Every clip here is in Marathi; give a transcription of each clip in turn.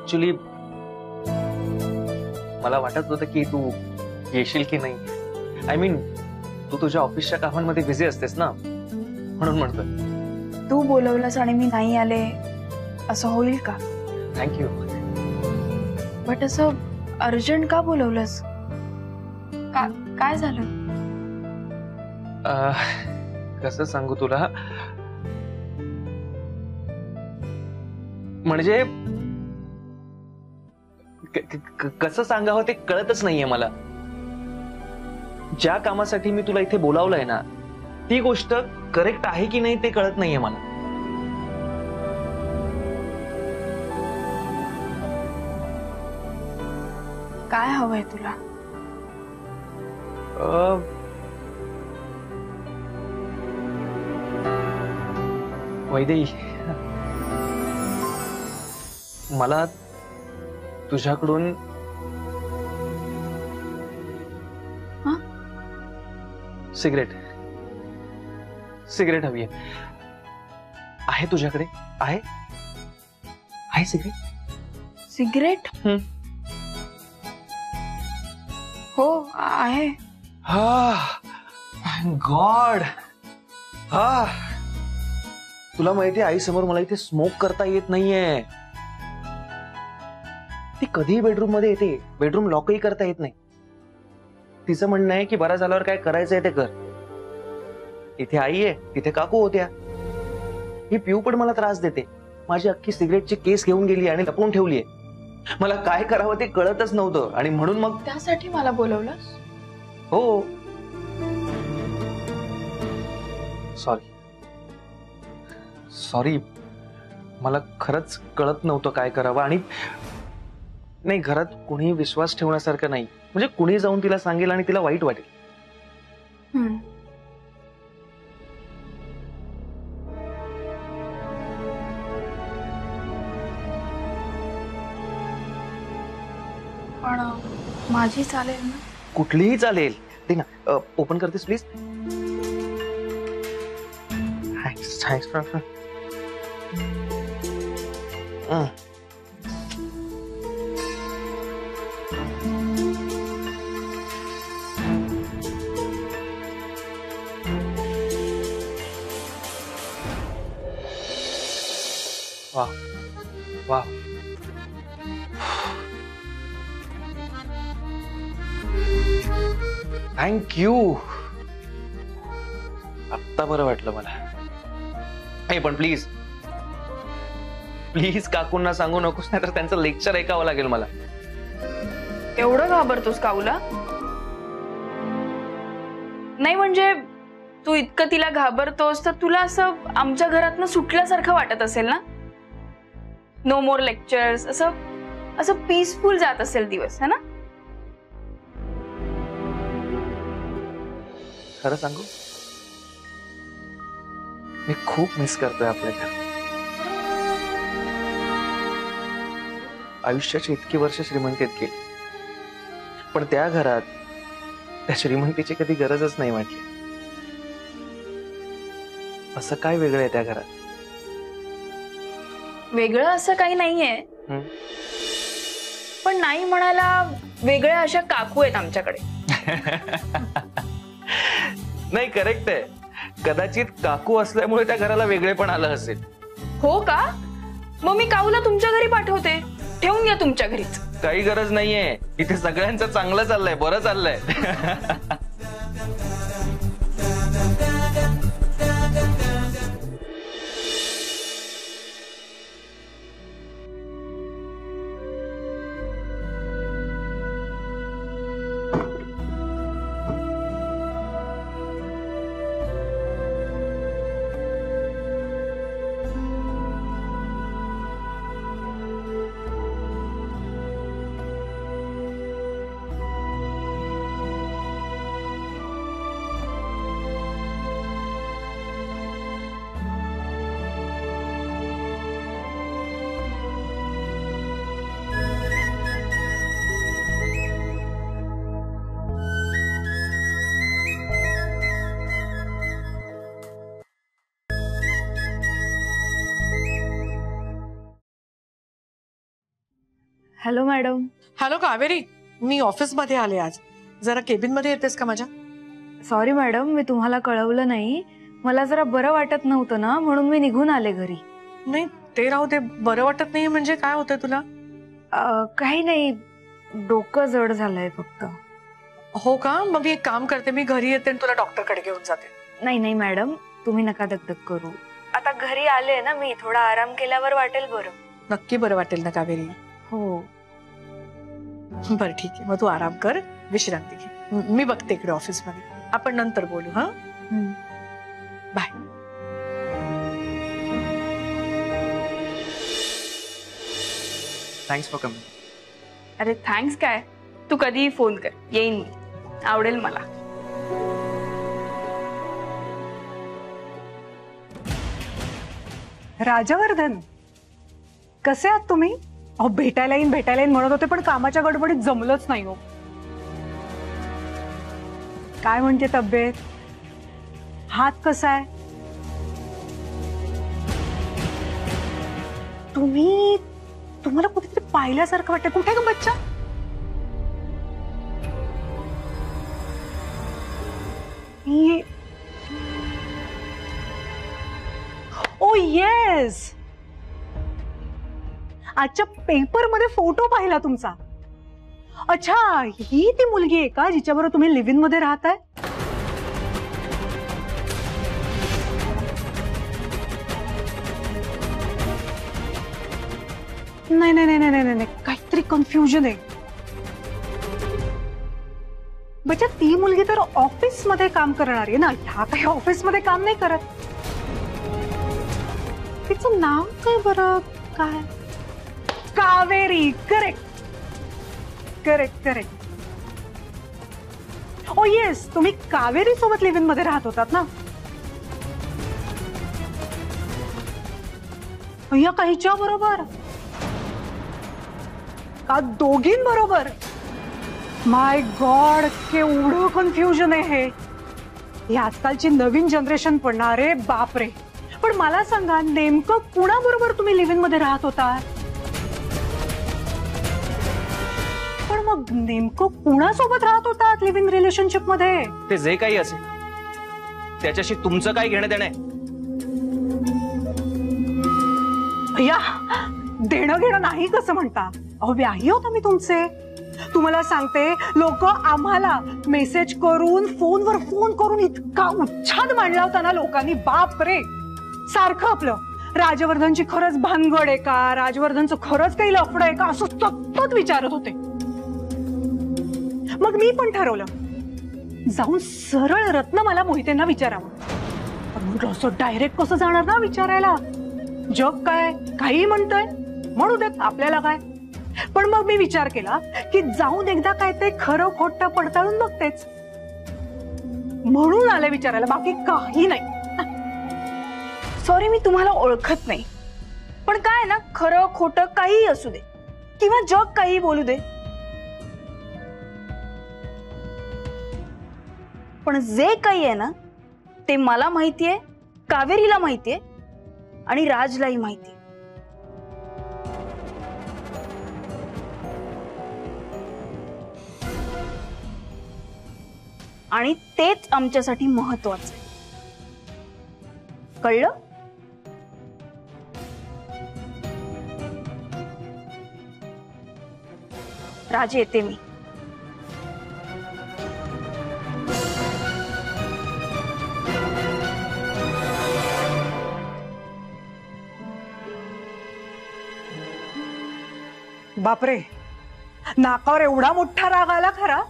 ऍक्च्युली मला वाटत होतं की तू येशील की नाही. आय मीन तू तुझ्या ऑफिसच्या कामांमध्ये बिझी असतेस ना, म्हणून म्हणतोय. तू बोलवलंस आणि मी नाही आले असं होईल का? थँक्यू. बट असं अर्जंट का बोलवलंस? काय झालं? कसं सांगू तुला, म्हणजे कसं सांगावं ते कळतच नाहीये मला. ज्या कामासाठी मी तुला इथे बोलावलंय ना, ती गोष्ट करेक्ट आहे की नाही ते कळत नाहीये मला. काय हवंय तुला? वैदेही, मला तुझ्याकडून सिगरेट हवी आहे. तुझ्याकडे आहे सिगरेट? सिगरेट? हो आहे. गॉड. तुला माहिती, आई समोर मला इथे स्मोक करता येत नाहीये. ती कधीही बेडरूम मध्ये येते, बेडरूम लॉकही करता येत नाही. तिचं म्हणणं आहे की बरा झाल्यावर काय करायचंय ते कर. इथे आई आहे, तिथे काकू होत्या. ही पिऊ पण मला त्रास देते. माझी अख्खी सिगरेटची केस घेऊन गेली आणि लपवून ठेवलीये. मला काय करावं ते कळतच नव्हतं आणि म्हणून मग त्यासाठी मला बोलवलंस? हो. सॉरी, मला खरंच कळत नव्हतं काय करावं. आणि नाही, घरात कुणी विश्वास ठेवण्यासारखं नाही. म्हणजे कुणी जाऊन तिला सांगेल आणि तिला वाईट वाटेल. पण माझी चालेल ना? कुठलीही चालेल. दे ना, ओपन करतेस प्लीज? थँक्स. वाह वाह. थँक्यू. आत्ता बरं वाटलं मला. हे पण प्लीज काकूंना सांगू नकोस, नाहीतर त्यांचं लेक्चर ऐकावं लागेल मला. एवढं घाबरतोस काऊला? नाही म्हणजे तू इतकं तिला घाबरतोस तर तुला असं आमच्या घरातनं सुटल्यासारखं वाटत असेल ना? नो मोर लेक्चर्स, असं पीसफुल जात असेल दिवस, है ना? खरं सांगू, मी खूप मिस करतोय आपल्या घर. आयुष्याची इतकी वर्ष श्रीमंतीत गेली, पण त्या घरात त्या श्रीमंतीची कधी गरजच नाही वाटली. असं काय वेगळं आहे त्या घरात? वेगळं असं काही नाहीये, पण नाही म्हणायला वेगळ्या अशा काकू आहेत आमच्याकडे. नाही, करेक्ट आहे. कदाचित काकू असल्यामुळे त्या घराला वेगळे पण आलं असेल. हो का? मग मी काऊला तुमच्या घरी पाठवते, ठेवून घ्या तुमच्या घरीच. काही गरज नाहीये, इथे सगळ्यांचं चांगलं चाललंय, बरं चाललंय. Hello madam. हॅलो कावेरी, मी ऑफिस मध्ये आले आज. जरा केबिन मध्ये येतेस का माझ्या? सॉरी मॅडम, मी तुम्हाला कळवलं नाही. मला जरा बरं वाटत नव्हतं ना, म्हणून मी निघून आले घरी. नाही ते राहू दे. बरं वाटत नाही म्हणजे काय होतंय तुला? काही नाही, डोकं जड झालंय फक्त. हो का? मग मी एक काम करते, मी घरी येते आणि तुला डॉक्टरकडे घेऊन जाते. नाही नाही मॅडम, तुम्ही नका दगदग करू. आता घरी आले ना मी, थोडा आराम केल्यावर वाटेल बरं. नक्की बरं वाटेल ना कावेरी? हो. बरं ठीक आहे, मग तू आराम कर, विश्रांती घे. मी बघते इकडे ऑफिस मध्ये. आपण नंतर बोलू. हा बाय. Thanks for coming. अरे थँक्स काय, तू कधीही फोन कर, येईन मी. आवडेल मला. राजवर्धन, कसे आहात तुम्ही? अहो भेटायला येईन म्हणत होते, पण कामाच्या गडबडीत जमलंच नाही हो. काय म्हणते तब्येत? हात कसा आहे? तुम्हाला कुठेतरी पाहिल्यासारखं वाटतं. कुठे ग बच्चा? ओ येस, आजच्या पेपर मध्ये फोटो पाहिला तुमचा. अच्छा, ही ती मुलगी आहे का जिच्याबरोबर तुम्ही लिव्ह इन मध्ये राहताय? नाही नाही नाही नाही नाही, काहीतरी कन्फ्युजन आहे. बच्चा, ती मुलगी तर ऑफिस मध्ये काम करणार आहे ना, ह्या काही ऑफिस मध्ये काम नाही करत. तिचं नाव काय बरं? काय? Kaveri. Correct correct correct. Oh yes, तुम्ही कावेरी सोबत लिव्ह इन मध्ये राहत होतात ना? या काहीच्या बरोबर का दोघींबरोबर? माय गॉड, केवढं कन्फ्युजन आहे हे. ही आजकालची नवीन जनरेशन पण ना, रे बाप रे. पण मला सांगा, नेमकं कुणाबरोबर तुम्ही लिव्ह इन मध्ये राहत होता? पण मग नेमकं कुणासोबत राहत होतात लिव्ह इन रिलेशनशिप मध्ये? ते जे काही असेल त्याच्याशी तुमचं काय घेणं देणं आहे? या देणं घेणं नाही कसं म्हणता? अहो व्याही होता मी तुमचे. तुम्हाला सांगते, लोक आम्हाला मेसेज करून फोनवर फोन करून इतका उच्छाद मांडला होता ना लोकांनी, बाप रे. सारखं आपलं राजवर्धनची खरंच भानगड आहे का, राजवर्धनचं खरंच काही लफडं आहे का, असं सतत विचारत होते. मग मी पण ठरवलं, जाऊन सरळ रत्नमाला मोहितेंना विचारावं. पण म्हटलं असं डायरेक्ट कसं जाणार ना विचारायला? जग काय काही म्हणतंय, म्हणू देत, आपल्याला काय. पण मग मी विचार केला की जाऊन एकदा काय ते खरं खोटं पडताळून बघतेच, म्हणून आले विचारायला, बाकी काही नाही. सॉरी, मी तुम्हाला ओळखत नाही, पण काय ना, खरं खोटं काहीही असू दे किंवा जग काही बोलू दे, पण जे काही आहे ना ते मला माहितीये, कावेरीला माहितीये आणि राजलाही माहितीये. आणि तेच आमच्यासाठी महत्वाचं आहे. कळलं? राज, येते मी. बापरे, नाकावर एवढा मोठा राग आला खरा,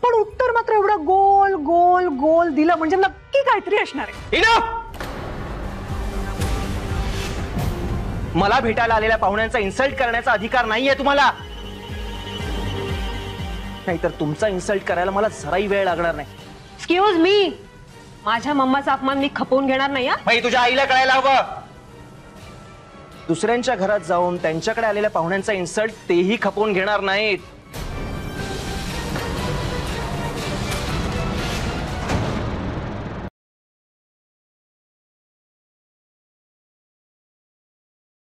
पण उत्तर मात्र एवढं गोल गोल गोल दिलं, म्हणजे नक्की काहीतरी असणार आहे. मला भेटायला आलेल्या पाहुण्यांचा इन्सल्ट करण्याचा अधिकार नाहीये तुम्हाला, नाहीतर तुमचा इन्सल्ट करायला मला जराही वेळ लागणार नाही. एक्सक्यूज मी, माझ्या मम्माचा अपमान मी खपवून घेणार नाही. भाई, तुझ्या आईला कळायला हवं. दुसऱ्यांच्या घरात जाऊन त्यांच्याकडे आलेल्या पाहुण्यांचा इन्सल्ट तेही खपवून घेणार नाहीत.